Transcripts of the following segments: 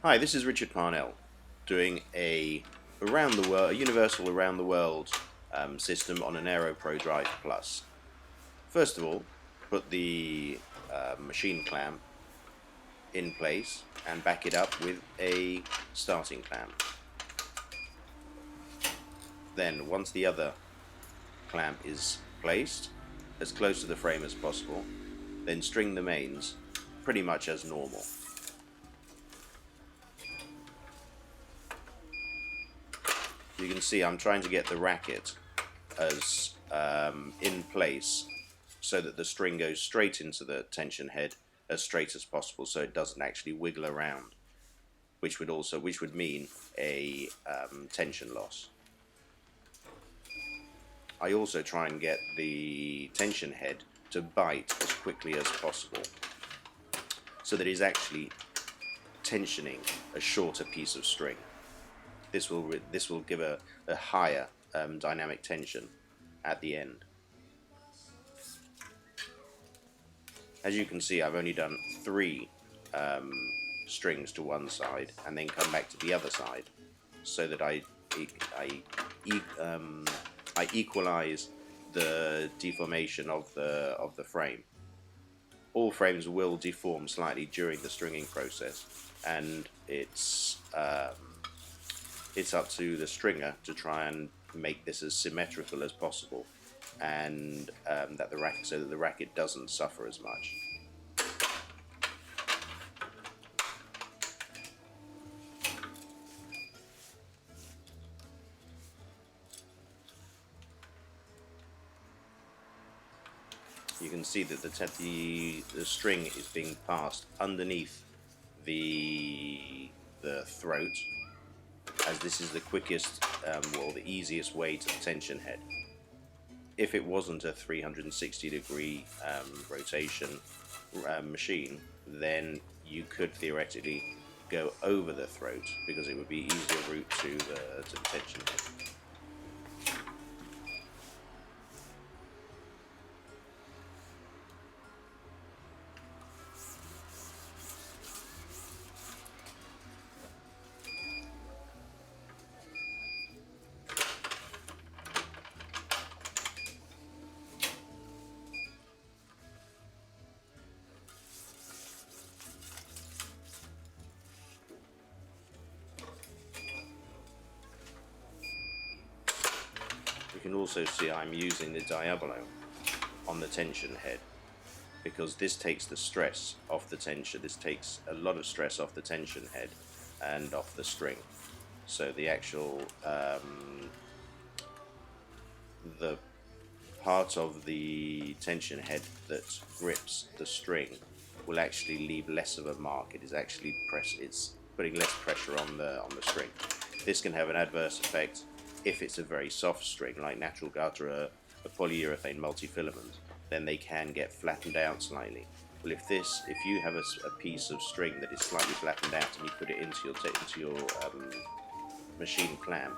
Hi, this is Richard Parnell doing a universal around the world system on an Aero Pro Drive Plus. First of all, put the machine clamp in place and back it up with a starting clamp. Then, once the other clamp is placed as close to the frame as possible, then string the mains pretty much as normal. You can see I'm trying to get the racket as in place so that the string goes straight into the tension head as straight as possible, so it doesn't actually wiggle around, which would mean a tension loss. I also try and get the tension head to bite as quickly as possible, so that it's actually tensioning a shorter piece of string. This will give a higher dynamic tension at the end. As you can see, I've only done 3 strings to one side and then come back to the other side, so that I equalize the deformation of the frame. All frames will deform slightly during the stringing process, and it's up to the stringer to try and make this as symmetrical as possible, and so that the racket doesn't suffer as much. You can see that the string is being passed underneath the throat, as this is the quickest or the easiest way to the tension head. If it wasn't a 360-degree rotation machine, then you could theoretically go over the throat, because it would be easier route to the tension head. You can also see I'm using the diabolo on the tension head, because this takes the stress off the tension. This takes a lot of stress off the tension head and off the string. So the actual the part of the tension head that grips the string will actually leave less of a mark. It is actually it's putting less pressure on the string. This can have an adverse effect if it's a very soft string like natural gut or a polyurethane multifilament. Then they can get flattened out slightly. Well, if you have a piece of string that is slightly flattened out and you put it into your machine clamp,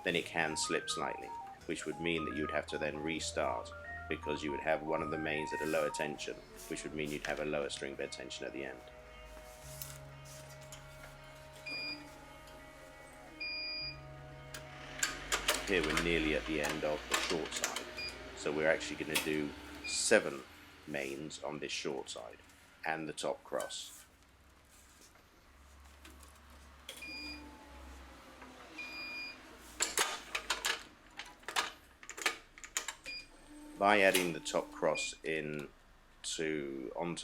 then it can slip slightly, which would mean that you would have to then restart, because you would have one of the mains at a lower tension, which would mean you'd have a lower string bed tension at the end. Here we're nearly at the end of the short side, so we're actually going to do 7 mains on this short side and the top cross. By adding the top cross onto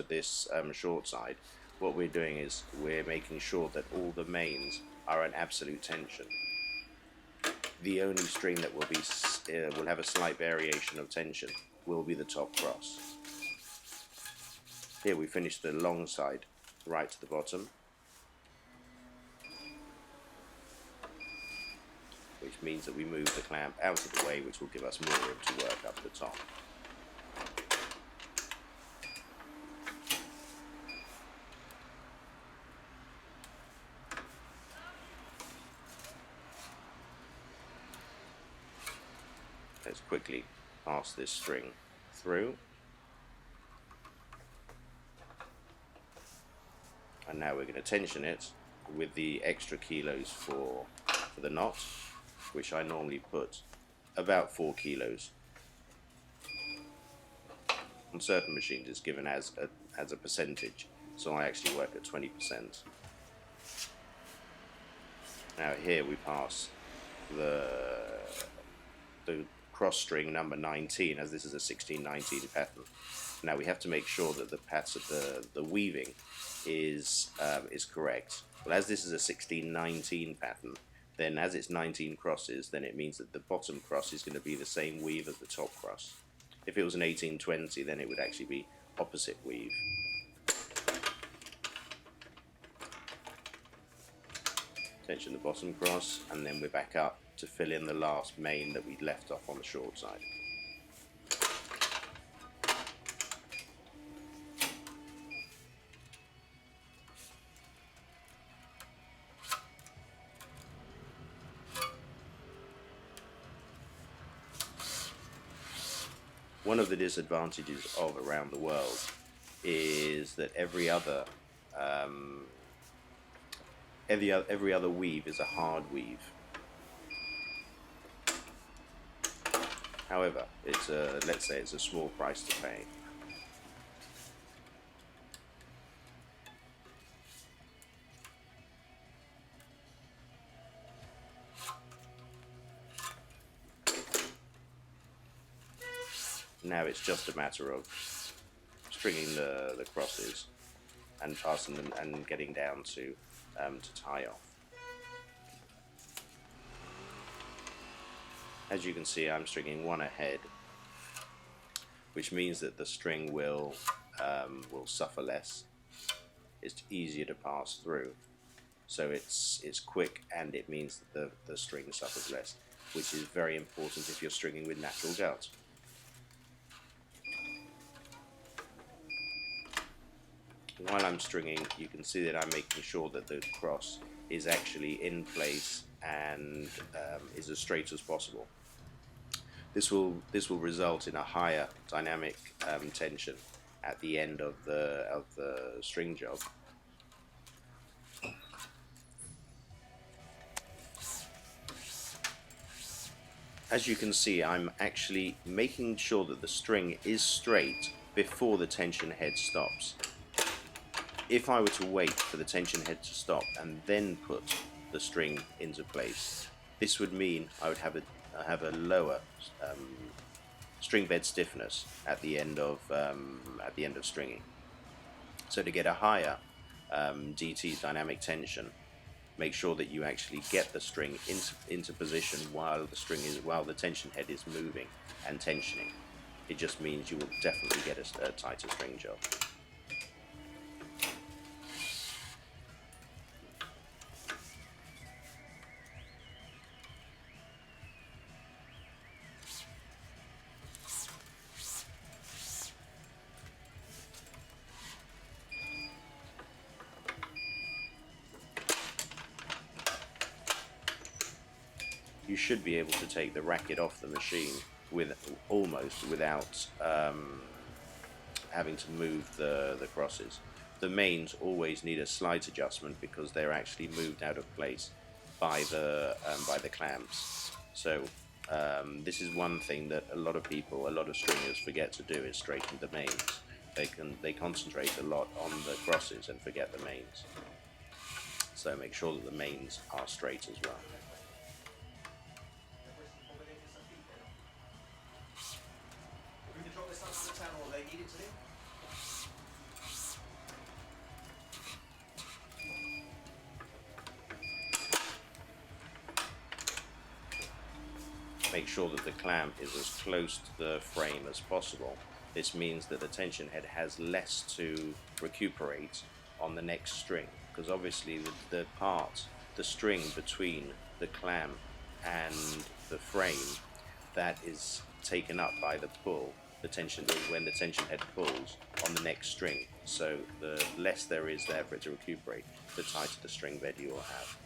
this short side, what we're doing is we're making sure that all the mains are at absolute tension. The only string that will have a slight variation of tension will be the top cross. Here we finish the long side right to the bottom, which means that we move the clamp out of the way, which will give us more room to work up the top. Let's quickly pass this string through. And now we're going to tension it with the extra kilos for the knot, which I normally put about 4 kilos. On certain machines it's given as a percentage, so I actually work at 20%. Now here we pass the cross string number 19, as this is a 1619 pattern. Now we have to make sure that the weaving is correct. Well, as this is a 1619 pattern, then as it's 19 crosses, then it means that the bottom cross is going to be the same weave as the top cross. If it was an 1820, then it would actually be opposite weave. Tension the bottom cross, and then we're back up to fill in the last main that we left off on the short side. One of the disadvantages of around the world is that every other weave is a hard weave. However, let's say it's a small price to pay. Now it's just a matter of stringing the crosses and passing them and getting down to tie off. As you can see, I'm stringing one ahead, which means that the string will suffer less. It's easier to pass through, so it's quick, and it means that the string suffers less, which is very important if you're stringing with natural gut. While I'm stringing, you can see that I'm making sure that the cross is actually in place and is as straight as possible. This will result in a higher dynamic tension at the end of the string job. As you can see, I'm actually making sure that the string is straight before the tension head stops. If I were to wait for the tension head to stop and then put the string into place, this would mean I would have a lower string bed stiffness at the end of stringing. So to get a higher DT dynamic tension, make sure that you actually get the string into position while the tension head is moving and tensioning. It just means you will definitely get a tighter string job. You should be able to take the racket off the machine without having to move the crosses. The mains always need a slight adjustment because they're actually moved out of place by the clamps. So this is one thing that a lot of stringers forget to do, is straighten the mains. They concentrate a lot on the crosses and forget the mains. So make sure that the mains are straight as well. Make sure that the clamp is as close to the frame as possible. This means that the tension head has less to recuperate on the next string, because obviously the string between the clamp and the frame that is taken up by the pull, when the tension head pulls on the next string. So the less there is there for it to recuperate, the tighter the string bed you will have.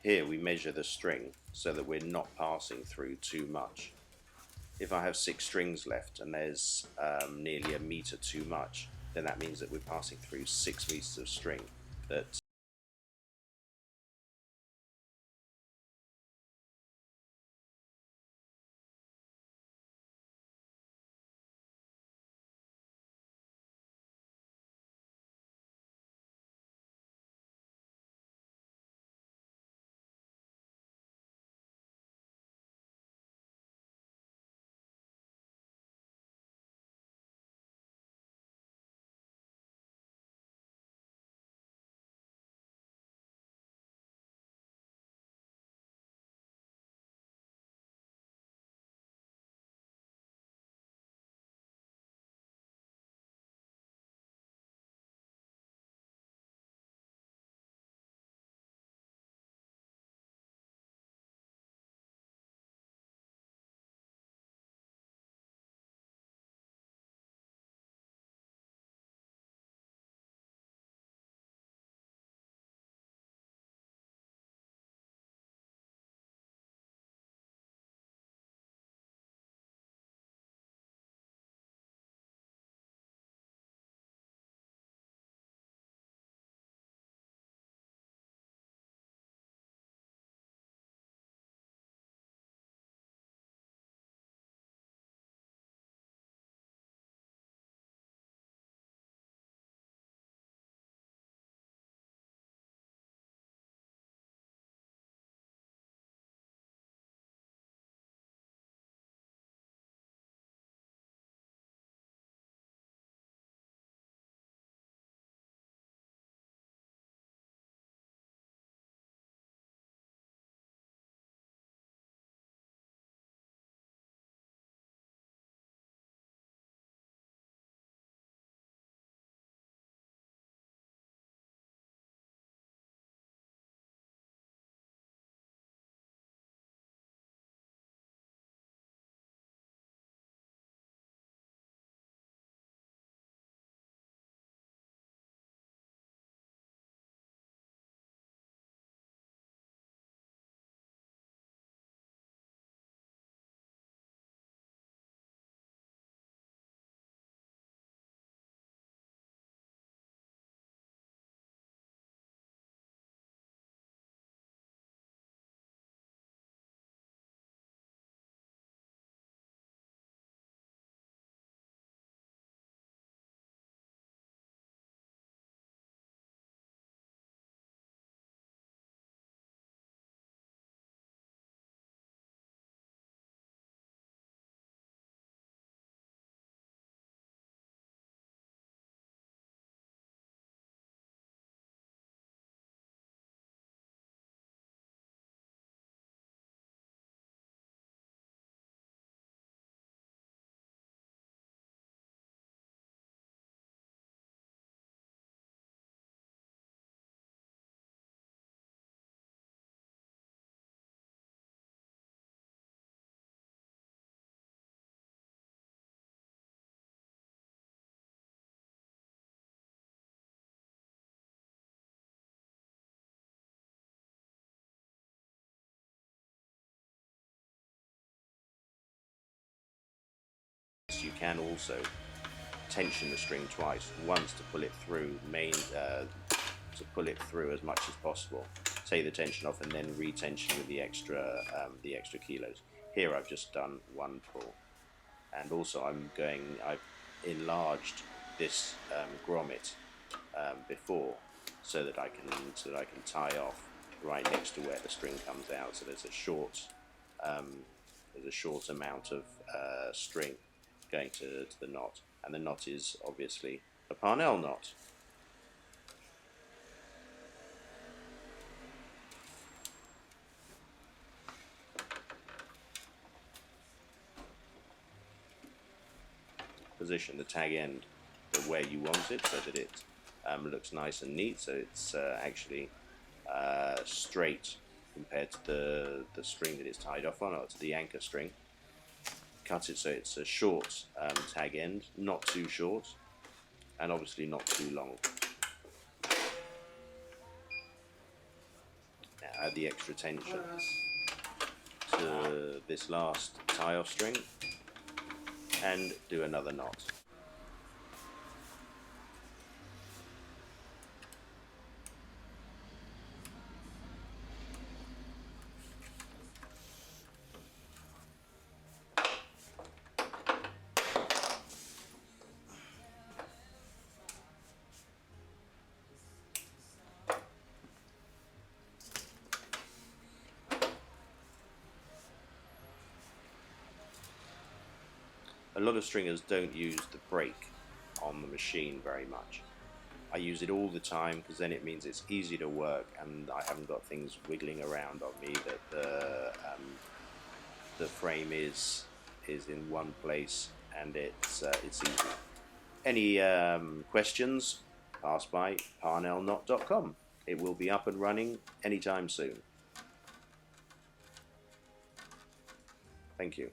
Here we measure the string so that we're not passing through too much. If I have 6 strings left and there's nearly a metre too much, then that means that we're passing through 6 metres of string. That you can also tension the string twice. Once to pull it through, to pull it through as much as possible. Take the tension off and then re-tension with the extra kilos. Here I've just done one pull, and also I've enlarged this grommet before so that I can tie off right next to where the string comes out. So there's a short amount of string going to the knot, and the knot is obviously a Parnell knot. Position the tag end to where you want it so that it looks nice and neat, so it's actually straight compared to the string that it's tied off on, or to the anchor string. Cut it so it's a short tag end, not too short, and obviously not too long. Now, add the extra tension to this last tie-off string and do another knot. A lot of stringers don't use the brake on the machine very much. I use it all the time because then it means it's easy to work and I haven't got things wiggling around on me, that the frame is in one place and it's easy. Any questions? Pass by parnellknot.com. It will be up and running anytime soon. Thank you.